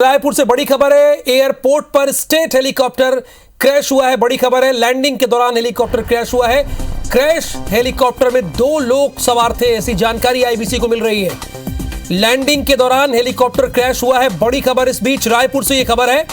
रायपुर से बड़ी खबर है। एयरपोर्ट पर स्टेट हेलीकॉप्टर क्रैश हुआ है। बड़ी खबर है, लैंडिंग के दौरान हेलीकॉप्टर क्रैश हुआ है। क्रैश हेलीकॉप्टर में 2 लोग सवार थे, ऐसी जानकारी आईबीसी को मिल रही है। लैंडिंग के दौरान हेलीकॉप्टर क्रैश हुआ है। बड़ी खबर इस बीच रायपुर से यह खबर है,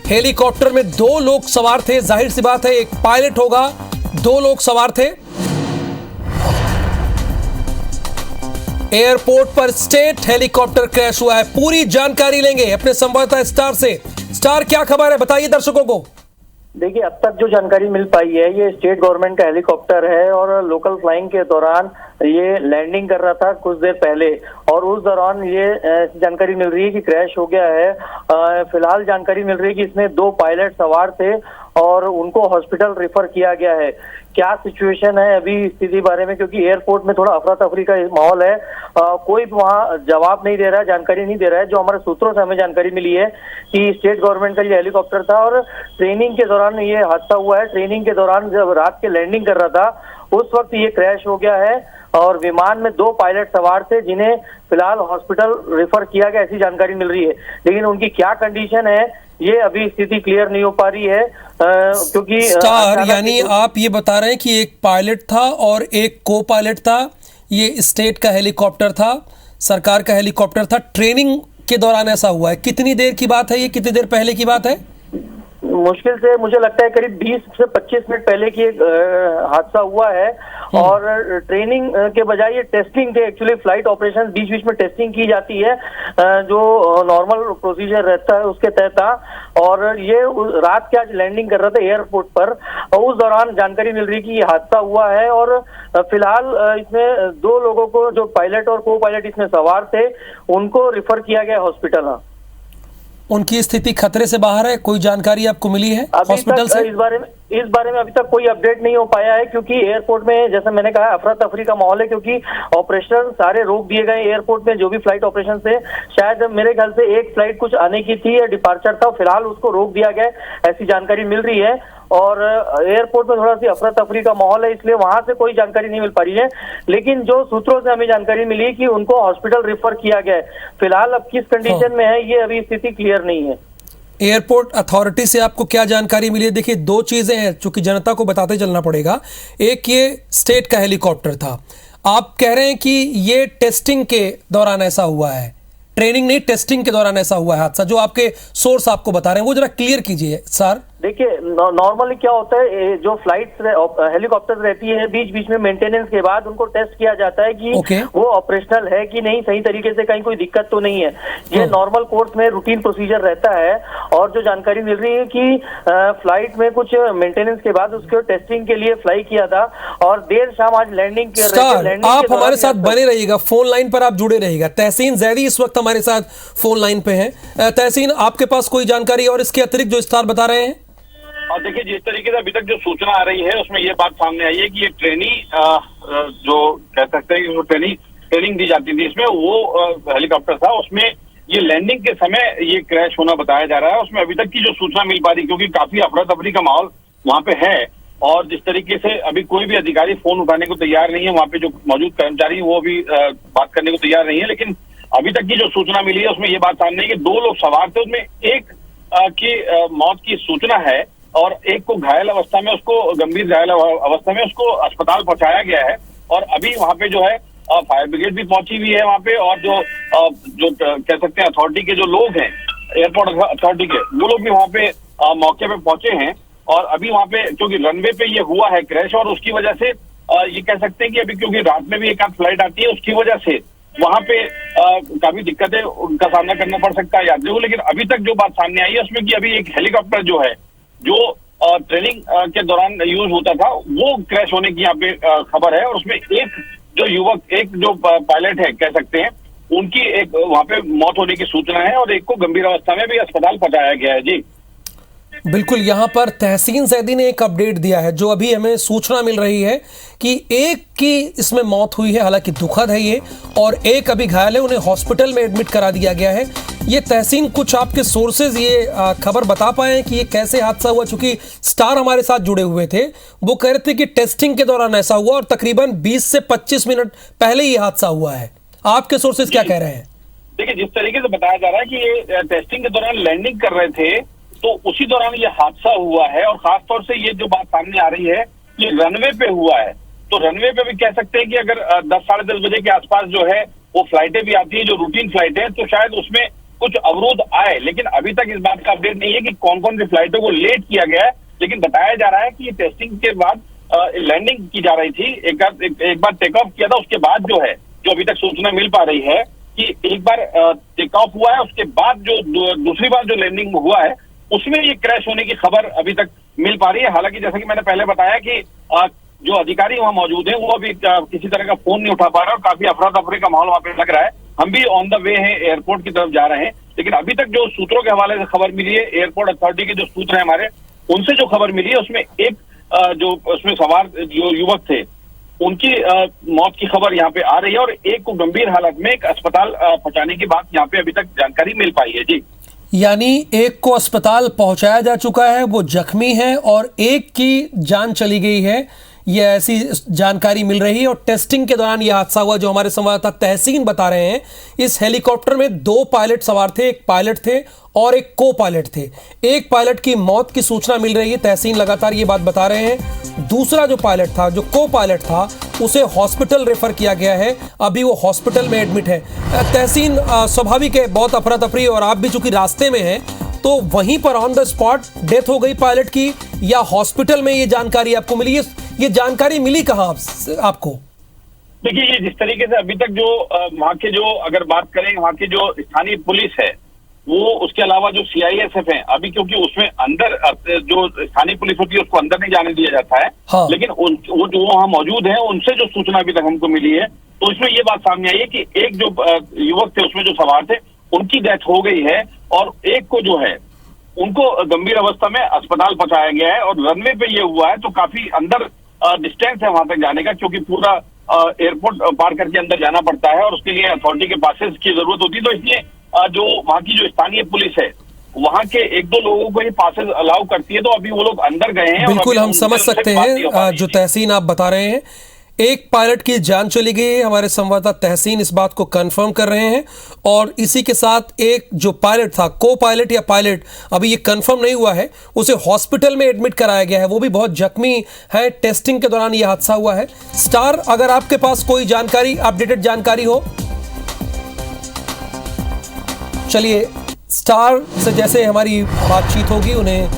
हेलीकॉप्टर में 2 लोग सवार थे। जाहिर सी बात है, एक पायलट होगा, 2 लोग सवार थे। एयरपोर्ट पर स्टेट हेलीकॉप्टर क्रैश हुआ है। पूरी जानकारी लेंगे अपने संवाददाता स्टार से। स्टार, क्या खबर है, बताइए दर्शकों को। देखिए, अब तक जो जानकारी मिल पाई है, ये स्टेट गवर्नमेंट का हेलीकॉप्टर है और लोकल फ्लाइंग के दौरान ये लैंडिंग कर रहा था कुछ देर पहले, और उस दौरान ये जानकारी मिल रही है कि क्रैश हो गया है। फिलहाल जानकारी मिल रही है कि इसमें 2 पायलट सवार थे और उनको हॉस्पिटल रेफर किया गया है। क्या सिचुएशन है अभी स्थिति बारे में, क्योंकि एयरपोर्ट में थोड़ा अफरा तफरी का माहौल है, कोई वहाँ जवाब नहीं दे रहा है, जानकारी नहीं दे रहा है। जो हमारे सूत्रों से हमें जानकारी मिली है कि स्टेट गवर्नमेंट का ये हेलीकॉप्टर था और ट्रेनिंग के दौरान ये हादसा हुआ है। ट्रेनिंग के दौरान जब रात के लैंडिंग कर रहा था उस वक्त ये क्रैश हो गया है और विमान में 2 पायलट सवार थे जिन्हें फिलहाल हॉस्पिटल रेफर किया गया, ऐसी जानकारी मिल रही है। लेकिन उनकी क्या कंडीशन है ये अभी स्थिति क्लियर नहीं हो पा रही है, क्योंकि स्टार, यानी आप ये बता रहे हैं कि एक पायलट था और एक को पायलट था। ये स्टेट का हेलीकॉप्टर था, सरकार का हेलीकॉप्टर था। ट्रेनिंग के दौरान ऐसा हुआ है। कितनी देर की बात है ये, कितनी देर पहले की बात है? मुश्किल से मुझे लगता है करीब 20 से 25 मिनट पहले की एक हादसा हुआ है। और ट्रेनिंग के बजाय ये टेस्टिंग थे। एक्चुअली फ्लाइट ऑपरेशन बीच बीच में टेस्टिंग की जाती है, जो नॉर्मल प्रोसीजर रहता है उसके तहत था। और ये रात के आज लैंडिंग कर रहा था एयरपोर्ट पर, उस दौरान जानकारी मिल रही कि ये हादसा हुआ है। और फिलहाल इसमें 2 लोगों को, जो पायलट और को पायलट इसमें सवार थे, उनको रेफर किया गया हॉस्पिटल। उनकी स्थिति खतरे से बाहर है? कोई जानकारी आपको मिली है हॉस्पिटल से? इस बारे में अभी तक कोई अपडेट नहीं हो पाया है, क्योंकि एयरपोर्ट में, जैसे मैंने कहा, अफरा तफरी का माहौल है, क्योंकि ऑपरेशन सारे रोक दिए गए एयरपोर्ट में। जो भी फ्लाइट ऑपरेशन थे, शायद मेरे ख्याल से एक फ्लाइट कुछ आने की थी या डिपार्चर था, फिलहाल उसको रोक दिया गया, ऐसी जानकारी मिल रही है। और एयरपोर्ट में थोड़ा सी अफरा तफरी का माहौल है, इसलिए वहां से कोई जानकारी नहीं मिल पा रही है। लेकिन जो सूत्रों से हमें जानकारी मिली कि उनको हॉस्पिटल रेफर किया गया है। फिलहाल अब किस कंडीशन में है ये अभी स्थिति क्लियर नहीं है। एयरपोर्ट अथॉरिटी से आपको क्या जानकारी मिली है? देखिए, 2 चीजें हैं जो कि जनता को बताते चलना पड़ेगा। एक, ये स्टेट का हेलीकॉप्टर था, आप कह रहे हैं कि ये टेस्टिंग के दौरान ऐसा हुआ है। ट्रेनिंग नहीं, टेस्टिंग के दौरान ऐसा हुआ है हादसा, जो आपके सोर्स आपको बता रहे हैं, वो जरा क्लियर कीजिए सर। देखिए, नॉर्मली क्या होता है, जो फ्लाइट हेलीकॉप्टर रहती है, बीच बीच में मेंटेनेंस के बाद उनको टेस्ट किया जाता है कि वो ऑपरेशनल है कि नहीं, सही तरीके से, कहीं कोई दिक्कत तो नहीं है। ये नॉर्मल कोर्स में रूटीन प्रोसीजर रहता है। और जो जानकारी मिल रही है कि फ्लाइट में कुछ मेंटेनेंस के बाद उसको टेस्टिंग के लिए फ्लाई किया था और देर शाम आज लैंडिंग कर आप हमारे साथ बने रहिएगा, फोन लाइन पर आप जुड़े रहिएगा। तहसीन जैदी इस वक्त हमारे साथ फोन लाइन पे हैं। तहसीन, आपके पास कोई जानकारी और इसके अतिरिक्त जो स्टार बता रहे हैं? और देखिए, जिस तरीके से अभी तक जो सूचना आ रही है उसमें ये बात सामने आई है कि ये जो कह सकते हैं कि ट्रेनिंग दी जाती थी, इसमें वो हेलीकॉप्टर था, उसमें ये लैंडिंग के समय ये क्रैश होना बताया जा रहा है। उसमें अभी तक की जो सूचना मिल पा रही, क्योंकि काफी अफरा तफरी का माहौल वहाँ पे है और जिस तरीके से अभी कोई भी अधिकारी फोन उठाने को तैयार नहीं है, वहाँ पे जो मौजूद कर्मचारी वो भी बात करने को तैयार नहीं है। लेकिन अभी तक की जो सूचना मिली है उसमें ये बात सामने है कि 2 लोग सवार थे, उसमें एक की मौत की सूचना है और एक को घायल अवस्था में, उसको गंभीर घायल अवस्था में उसको अस्पताल पहुंचाया गया है। और अभी वहां पे जो है फायर ब्रिगेड भी पहुंची हुई है वहां पे, और जो कह सकते हैं अथॉरिटी के जो लोग हैं, एयरपोर्ट अथॉरिटी के, वो लोग भी वहां पे मौके पे पहुंचे हैं। और अभी वहां पे, क्योंकि रनवे पे ये हुआ है क्रैश, और उसकी वजह से ये कह सकते हैं कि अभी क्योंकि रात में भी एक आध फ्लाइट आती है, उसकी वजह से वहां पे काफी दिक्कतें उनका सामना करना पड़ सकता है यात्रियों को। लेकिन अभी तक जो बात सामने आई है उसमें कि अभी एक हेलीकॉप्टर जो है, जो ट्रेनिंग के दौरान यूज होता था, वो क्रैश होने की यहाँ पे खबर है। और उसमें एक जो युवक, एक जो पायलट है कह सकते हैं, उनकी एक वहाँ पे मौत होने की सूचना है और एक को गंभीर अवस्था में भी अस्पताल पहुंचाया गया है। जी बिल्कुल, यहां पर तहसीन जैदी ने एक अपडेट दिया है, जो अभी हमें सूचना मिल रही है कि एक की इसमें मौत हुई है, हालांकि दुखद है ये, और एक अभी घायल है, उन्हें हॉस्पिटल में एडमिट करा दिया गया है। ये तहसीन, कुछ आपके सोर्सेज ये खबर बता पाए हैं कि ये कैसे हादसा हुआ? चूंकि स्टार हमारे साथ जुड़े हुए थे, वो कह रहे थे कि टेस्टिंग के दौरान ऐसा हुआ और तकरीबन 20 से 25 मिनट पहले ये हादसा हुआ है। आपके सोर्सेज क्या कह रहे हैं? देखिए, जिस तरीके से बताया जा रहा है कि ये टेस्टिंग के दौरान लैंडिंग कर रहे थे, तो उसी दौरान ये हादसा हुआ है। और खासतौर से ये जो बात सामने आ रही है, ये रनवे पे हुआ है। तो रनवे पे भी कह सकते हैं कि अगर 10 साढ़े 10 बजे के आसपास जो है वो फ्लाइटें भी आती है, जो रूटीन फ्लाइट है, तो शायद उसमें कुछ अवरोध आए। लेकिन अभी तक इस बात का अपडेट नहीं है कि कौन कौन सी फ्लाइटों को लेट किया गया है। लेकिन बताया जा रहा है कि टेस्टिंग के बाद लैंडिंग की जा रही थी, एक बार टेक ऑफ किया था, उसके बाद जो है, जो अभी तक सूचना मिल पा रही है कि एक बार टेक ऑफ हुआ है, उसके बाद जो दूसरी बार जो लैंडिंग हुआ है उसमें ये क्रैश होने की खबर अभी तक मिल पा रही है। हालांकि जैसा कि मैंने पहले बताया कि जो अधिकारी वहां मौजूद हैं वो अभी किसी तरह का फोन नहीं उठा पा रहे और काफी अफरा तफरी का माहौल वहां पे लग रहा है। हम भी ऑन द वे हैं, एयरपोर्ट की तरफ जा रहे हैं। लेकिन अभी तक जो सूत्रों के हवाले से खबर मिली है, एयरपोर्ट अथॉरिटी के जो सूत्र हैं हमारे, उनसे जो खबर मिली है उसमें एक जो उसमें सवार जो युवक थे उनकी मौत की खबर यहाँ पे आ रही है और एक को गंभीर हालत में एक अस्पताल पहुंचाने की बात यहाँ पे अभी तक जानकारी मिल पाई है। जी, यानी एक को अस्पताल पहुंचाया जा चुका है, वो जख्मी है, और एक की जान चली गई है, ये ऐसी जानकारी मिल रही है। और टेस्टिंग के दौरान यह हादसा हुआ, जो हमारे संवाददाता तहसीन बता रहे हैं। इस हेलीकॉप्टर में 2 पायलट सवार थे, एक पायलट थे और एक को पायलट थे। एक पायलट की मौत की सूचना मिल रही है, तहसीन लगातार ये बात बता रहे हैं। दूसरा जो पायलट था, जो को पायलट था, उसे हॉस्पिटल रेफर किया गया है, अभी वो हॉस्पिटल में एडमिट है। तहसीन, स्वाभाविक है, बहुत अफरा तफरी, और आप भी चूंकि रास्ते में हैं, तो वहीं पर ऑन द स्पॉट डेथ हो गई पायलट की, या हॉस्पिटल में ये जानकारी आपको मिली? ये जानकारी मिली कहाँ आपको? देखिए, ये जिस तरीके से अभी तक जो वहाँ के जो अगर बात करें, वहाँ की जो स्थानीय पुलिस है वो, उसके अलावा जो CISF है, अभी क्योंकि उसमें अंदर जो स्थानीय पुलिस होती है उसको अंदर नहीं जाने दिया जाता है। हाँ। लेकिन वो जो वहाँ मौजूद है उनसे जो सूचना अभी तक हमको मिली है, तो उसमें ये बात सामने आई है कि एक जो युवक थे उसमें जो सवार थे उनकी डेथ हो गई है और एक को जो है उनको गंभीर अवस्था में अस्पताल पहुंचाया गया है। और रनवे पे ये हुआ है तो काफी अंदर डिस्टेंस है वहां तक जाने का, क्योंकि पूरा एयरपोर्ट पार करके अंदर जाना पड़ता है और उसके लिए अथॉरिटी के पासेस की जरूरत होती है। तो इसलिए जो वहां की जो स्थानीय पुलिस है वहां के 1-2 लोगों को ही पासेस अलाउ करती है, तो अभी वो लोग अंदर गए हैं। बिल्कुल, हम समझ सकते हैं जो तहसीन आप बता रहे हैं। एक पायलट की जान चली गई है, हमारे संवाददाता तहसीन इस बात को कंफर्म कर रहे हैं। और इसी के साथ एक जो पायलट था, को पायलट या पायलट, अभी ये कंफर्म नहीं हुआ है, उसे हॉस्पिटल में एडमिट कराया गया है, वो भी बहुत जख्मी है। टेस्टिंग के दौरान ये हादसा हुआ है। स्टार, अगर आपके पास कोई जानकारी, अपडेटेड जानकारी हो, चलिए स्टार से जैसे हमारी बातचीत होगी उन्हें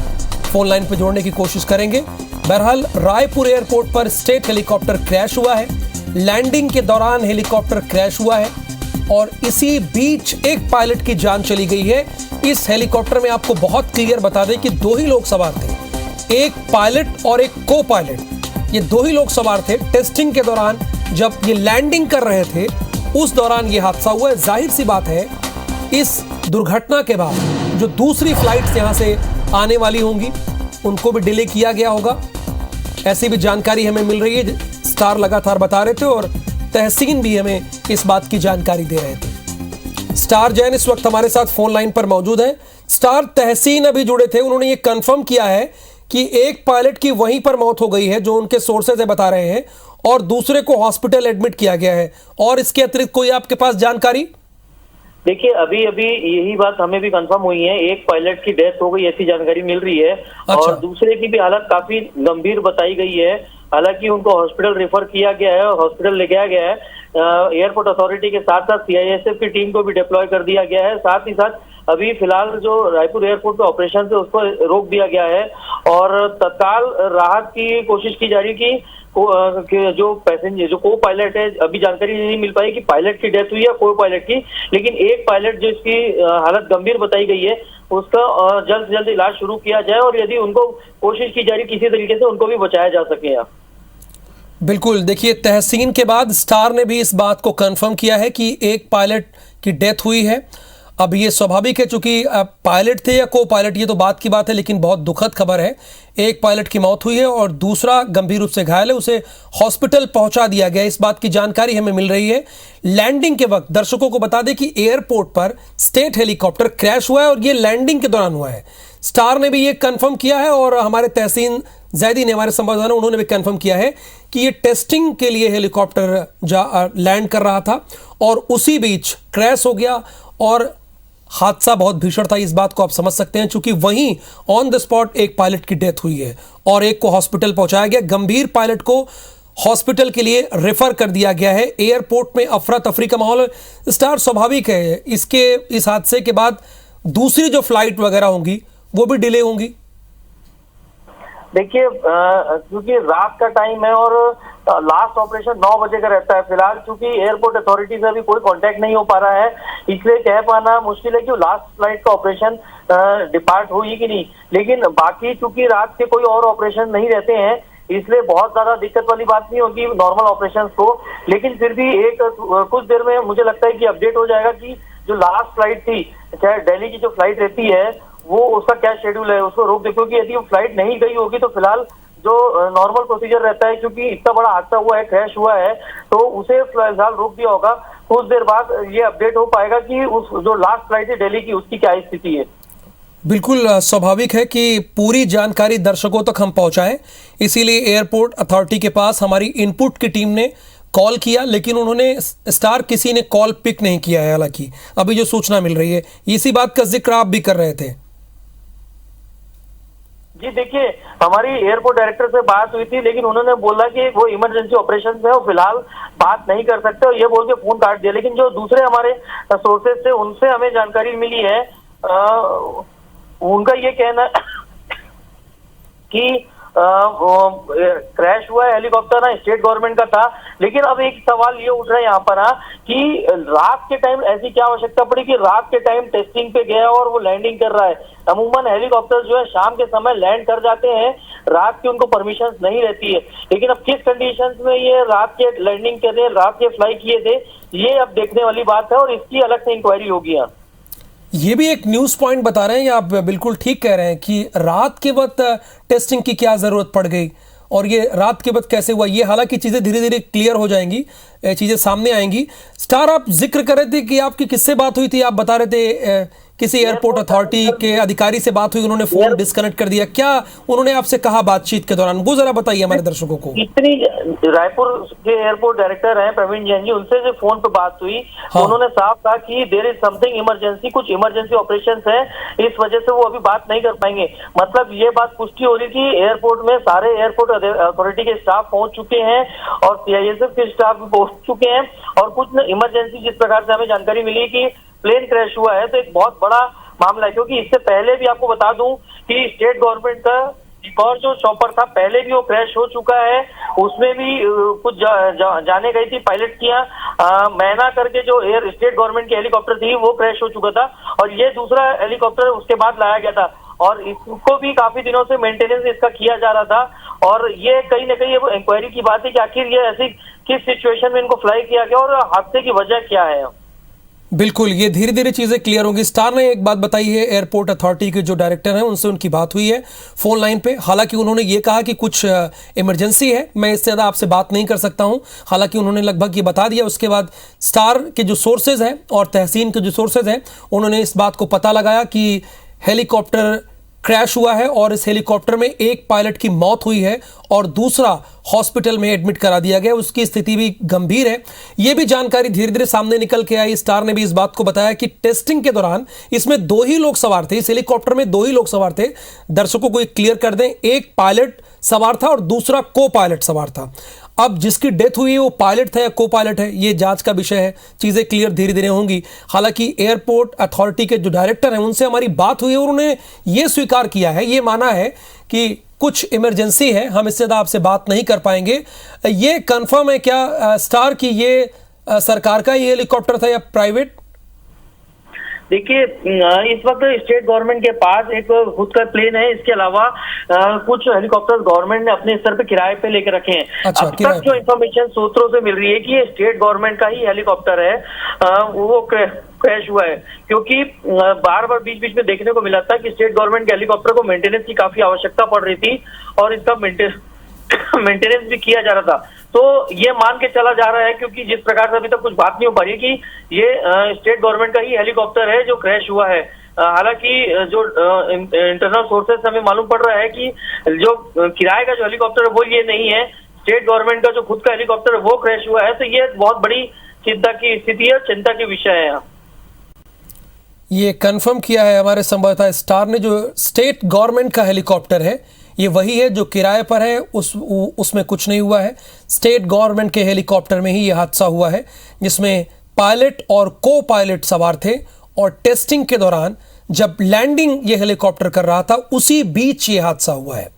फोन लाइन पर जोड़ने की कोशिश करेंगे। बहरहाल, रायपुर एयरपोर्ट पर स्टेट हेलीकॉप्टर क्रैश हुआ है। लैंडिंग के दौरान हेलीकॉप्टर क्रैश हुआ है और इसी बीच एक पायलट की जान चली गई है। इस हेलीकॉप्टर में आपको बहुत क्लियर बता दें कि 2 ही लोग सवार थे, एक पायलट और एक को पायलट। ये 2 ही लोग सवार थे। टेस्टिंग के दौरान जब ये लैंडिंग कर रहे थे उस दौरान ये हादसा हुआ है। जाहिर सी बात है, इस दुर्घटना के बाद जो दूसरी फ्लाइट्स यहां से आने वाली होंगी उनको भी डिले किया गया होगा, ऐसी भी जानकारी हमें मिल रही है। स्टार लगातार बता रहे थे और तहसीन भी हमें इस बात की जानकारी दे रहे थे। स्टार जैन इस वक्त हमारे साथ फोन लाइन पर मौजूद है। स्टार, तहसीन अभी जुड़े थे, उन्होंने ये कंफर्म किया है कि एक पायलट की वहीं पर मौत हो गई है, जो उनके सोर्सेज बता रहे हैं, और दूसरे को हॉस्पिटल एडमिट किया गया है। और इसके अतिरिक्त कोई आपके पास जानकारी? देखिए, अभी यही बात हमें भी कंफर्म हुई है, एक पायलट की डेथ हो गई ऐसी जानकारी मिल रही है। अच्छा। और दूसरे की भी हालत काफी गंभीर बताई गई है। हालांकि उनको हॉस्पिटल रेफर किया गया है, हॉस्पिटल ले गया गया है। एयरपोर्ट अथॉरिटी के साथ साथ CISF की टीम को भी डिप्लॉय कर दिया गया है। साथ ही साथ अभी फिलहाल जो रायपुर एयरपोर्ट पे ऑपरेशन है उसको रोक दिया गया है और तत्काल राहत की कोशिश की जा रही है कि जो पैसेंजर, जो को पायलट है, अभी जानकारी नहीं मिल पाई कि पायलट की डेथ हुई है को पायलट की, लेकिन एक पायलट जिसकी हालत गंभीर बताई गई है उसका जल्द से जल्द इलाज शुरू किया जाए और यदि उनको कोशिश की जा रही किसी तरीके से उनको भी बचाया जा सके। बिल्कुल, देखिए, तहसीन के बाद स्टार ने भी इस बात को कंफर्म किया है कि एक पायलट की डेथ हुई है। अब ये स्वाभाविक है, चूंकि पायलट थे या को पायलट ये तो बात की बात है, लेकिन बहुत दुखद खबर है। एक पायलट की मौत हुई है और दूसरा गंभीर रूप से घायल है, उसे हॉस्पिटल पहुंचा दिया गया। इस बात की जानकारी हमें मिल रही है। लैंडिंग के वक्त दर्शकों को बता दें कि एयरपोर्ट पर स्टेट हेलीकॉप्टर क्रैश हुआ है और ये लैंडिंग के दौरान हुआ है। स्टार ने भी ये कंफर्म किया है और हमारे तहसीन जैदी ने, हमारे संवाददाता, उन्होंने भी कंफर्म किया है कि ये टेस्टिंग के लिए हेलीकॉप्टर लैंड कर रहा था और उसी बीच क्रैश हो गया और हादसा बहुत भीषण था, इस बात को आप समझ सकते हैं, चूंकि वहीं ऑन द स्पॉट एक पायलट की डेथ हुई है और एक को हॉस्पिटल पहुंचाया गया। गंभीर पायलट को हॉस्पिटल के लिए रेफर कर दिया गया है। एयरपोर्ट में अफरा तफरी का माहौल स्टार स्वाभाविक है, इस हादसे के बाद दूसरी जो फ्लाइट वगैरह होंगी वो भी डिले होंगी। देखिए, क्योंकि रात का टाइम है और लास्ट ऑपरेशन 9 बजे का रहता है। फिलहाल क्योंकि एयरपोर्ट अथॉरिटी से अभी कोई कांटेक्ट नहीं हो पा रहा है, इसलिए कह पाना मुश्किल है कि लास्ट फ्लाइट का ऑपरेशन डिपार्ट हुई कि नहीं। लेकिन बाकी चूंकि रात के कोई और ऑपरेशन नहीं रहते हैं, इसलिए बहुत ज्यादा दिक्कत वाली बात नहीं होगी नॉर्मल ऑपरेशंस को। लेकिन फिर भी कुछ देर में मुझे लगता है कि अपडेट हो जाएगा कि जो लास्ट फ्लाइट थी, चाहे दिल्ली की जो फ्लाइट रहती है, वो उसका क्या शेड्यूल है, उसको रोक दे। क्योंकि यदि वो फ्लाइट नहीं गई होगी तो फिलहाल जो नॉर्मल प्रोसीजर रहता है, क्योंकि इतना बड़ा हादसा हुआ है, क्रैश हुआ है, तो उसे फिलहाल रोक दिया होगा। कुछ देर बाद ये अपडेट हो पाएगा कि उस जो लास्ट फ्लाइट है दिल्ली की, उसकी क्या स्थिति है। बिल्कुल स्वाभाविक है कि पूरी जानकारी दर्शकों तक हम पहुंचाएं, इसीलिए एयरपोर्ट अथॉरिटी के पास हमारी इनपुट की टीम ने कॉल किया, लेकिन उन्होंने स्टार किसी ने कॉल पिक नहीं किया है। हालांकि अभी जो सूचना मिल रही है, इसी बात का जिक्र आप भी कर रहे थे। जी देखिए, हमारी एयरपोर्ट डायरेक्टर से बात हुई थी, लेकिन उन्होंने बोला कि वो इमरजेंसी ऑपरेशन है और फिलहाल बात नहीं कर सकते, और ये बोल के फोन काट दिया। लेकिन जो दूसरे हमारे सोर्सेज थे उनसे हमें जानकारी मिली है, उनका ये कहना है कि क्रैश हुआ है हेलीकॉप्टर ना स्टेट गवर्नमेंट का था। लेकिन अब एक सवाल ये उठ रहा है यहाँ पर कि रात के टाइम ऐसी क्या आवश्यकता पड़ी कि रात के टाइम टेस्टिंग पे गया और वो लैंडिंग कर रहा है। अमूमन हेलीकॉप्टर जो है शाम के समय लैंड कर जाते हैं, रात की उनको परमिशन नहीं रहती है। लेकिन अब किस कंडीशंस में ये रात के लैंडिंग कर रहे, रात के फ्लाई किए थे, ये अब देखने वाली बात है और इसकी अलग से इंक्वायरी होगी। यहाँ ये भी एक न्यूज पॉइंट बता रहे हैं, आप बिल्कुल ठीक कह रहे हैं कि रात के वक्त टेस्टिंग की क्या जरूरत पड़ गई और ये रात के वक्त कैसे हुआ। ये हालांकि चीजें धीरे धीरे क्लियर हो जाएंगी, चीजें सामने आएंगी। स्टार, आप जिक्र कर रहे थे कि आपकी किससे बात हुई थी, आप बता रहे थे किसी एयरपोर्ट अथॉरिटी के अधिकारी से बात हुई, उन्होंने फोन डिस्कनेक्ट कर दिया। क्या उन्होंने आपसे कहा बातचीत के दौरान, वो जरा बताइए हमारे दर्शकों को। इतनी रायपुर के एयरपोर्ट डायरेक्टर हैं प्रवीण जैन जी, उनसे जो फोन पे बात हुई, हाँ। उन्होंने साफ कहा कि देयर इज समथिंग इमरजेंसी, कुछ इमरजेंसी ऑपरेशंस हैं, इस वजह से वो अभी बात नहीं कर पाएंगे। मतलब ये बात पुष्टि हो रही थी, एयरपोर्ट में सारे एयरपोर्ट अथॉरिटी के स्टाफ पहुंच चुके हैं और सीआईएसएफ के स्टाफ भी पहुंच चुके हैं। और कुछ इमरजेंसी जिस प्रकार से हमें जानकारी मिली कि प्लेन क्रैश हुआ है, तो एक बहुत बड़ा मामला है। क्योंकि इससे पहले भी आपको बता दूं कि स्टेट गवर्नमेंट का एक और जो चॉपर था, पहले भी वो क्रैश हो चुका है, उसमें भी कुछ जाने गई थी पायलट किया मैना करके, जो एयर स्टेट गवर्नमेंट की हेलीकॉप्टर थी वो क्रैश हो चुका था और ये दूसरा हेलीकॉप्टर उसके बाद लाया गया था और इसको भी काफी दिनों से मेंटेनेंस इसका किया जा रहा था। और ये कहीं ना कहीं ये इंक्वायरी की बात है कि आखिर ये ऐसी किस सिचुएशन में इनको फ्लाई किया गया और हादसे की वजह क्या है। बिल्कुल, ये धीरे धीरे चीजें क्लियर होंगी। स्टार ने एक बात बताई है, एयरपोर्ट अथॉरिटी के जो डायरेक्टर हैं उनसे उनकी बात हुई है फोन लाइन पे। हालांकि उन्होंने ये कहा कि कुछ इमरजेंसी है, मैं इससे ज़्यादा आपसे बात नहीं कर सकता हूं। हालांकि उन्होंने लगभग ये बता दिया। उसके बाद स्टार के जो सोर्सेज हैं और तहसीन के जो सोर्सेज हैं, उन्होंने इस बात को पता लगाया कि हेलीकॉप्टर क्रैश हुआ है और इस हेलीकॉप्टर में एक पायलट की मौत हुई है और दूसरा हॉस्पिटल में एडमिट करा दिया गया, उसकी स्थिति भी गंभीर है। यह भी जानकारी धीरे धीरे सामने निकल के आई। स्टार ने भी इस बात को बताया कि टेस्टिंग के दौरान इसमें 2 ही लोग सवार थे, इस हेलीकॉप्टर में 2 ही लोग सवार थे। दर्शकों को एक क्लियर कर दें, एक पायलट सवार था और दूसरा को पायलट सवार था। अब जिसकी डेथ हुई है वो पायलट था या को पायलट है, ये जांच का विषय है, चीजें क्लियर धीरे धीरे होंगी। हालांकि एयरपोर्ट अथॉरिटी के जो डायरेक्टर हैं उनसे हमारी बात हुई है और उन्होंने ये स्वीकार किया है, ये माना है कि कुछ इमरजेंसी है, हम इससे ज्यादा आपसे बात नहीं कर पाएंगे। ये कंफर्म है क्या स्टार की ये सरकार का ये हेलीकॉप्टर था या प्राइवेट? देखिए, इस वक्त स्टेट गवर्नमेंट के पास एक खुद का प्लेन है, इसके अलावा कुछ हेलीकॉप्टर गवर्नमेंट ने अपने स्तर पे किराए पे लेकर रखे हैं। अच्छा, अब तक जो इन्फॉर्मेशन सूत्रों से मिल रही है कि ये स्टेट गवर्नमेंट का ही हेलीकॉप्टर है, वो क्रैश हुआ है। क्योंकि बार बार बीच बीच में देखने को मिला था कि स्टेट गवर्नमेंट के हेलीकॉप्टर को मेंटेनेंस की काफी आवश्यकता पड़ रही थी और इसका मेंटेनेंस भी किया जा रहा था। तो ये मान के चला जा रहा है, क्योंकि जिस प्रकार से अभी तक कुछ बात नहीं हो पा रही कि ये स्टेट गवर्नमेंट का ही हेलीकॉप्टर है जो क्रैश हुआ है। हालांकि जो इंटरनल सोर्सेस हमें मालूम पड़ रहा है कि जो किराए का जो हेलीकॉप्टर है वो ये नहीं है, स्टेट गवर्नमेंट का जो खुद का हेलीकॉप्टर है वो क्रैश हुआ है। तो ये बहुत बड़ी चिंता की स्थिति है, चिंता के विषय है। ये कंफर्म किया है हमारे संवाददाता स्टार ने। जो स्टेट गवर्नमेंट का हेलीकॉप्टर है ये वही है जो किराए पर है, उसमें कुछ नहीं हुआ है। स्टेट गवर्नमेंट के हेलीकॉप्टर में ही ये हादसा हुआ है जिसमें पायलट और को पायलट सवार थे और टेस्टिंग के दौरान जब लैंडिंग ये हेलीकॉप्टर कर रहा था उसी बीच ये हादसा हुआ है।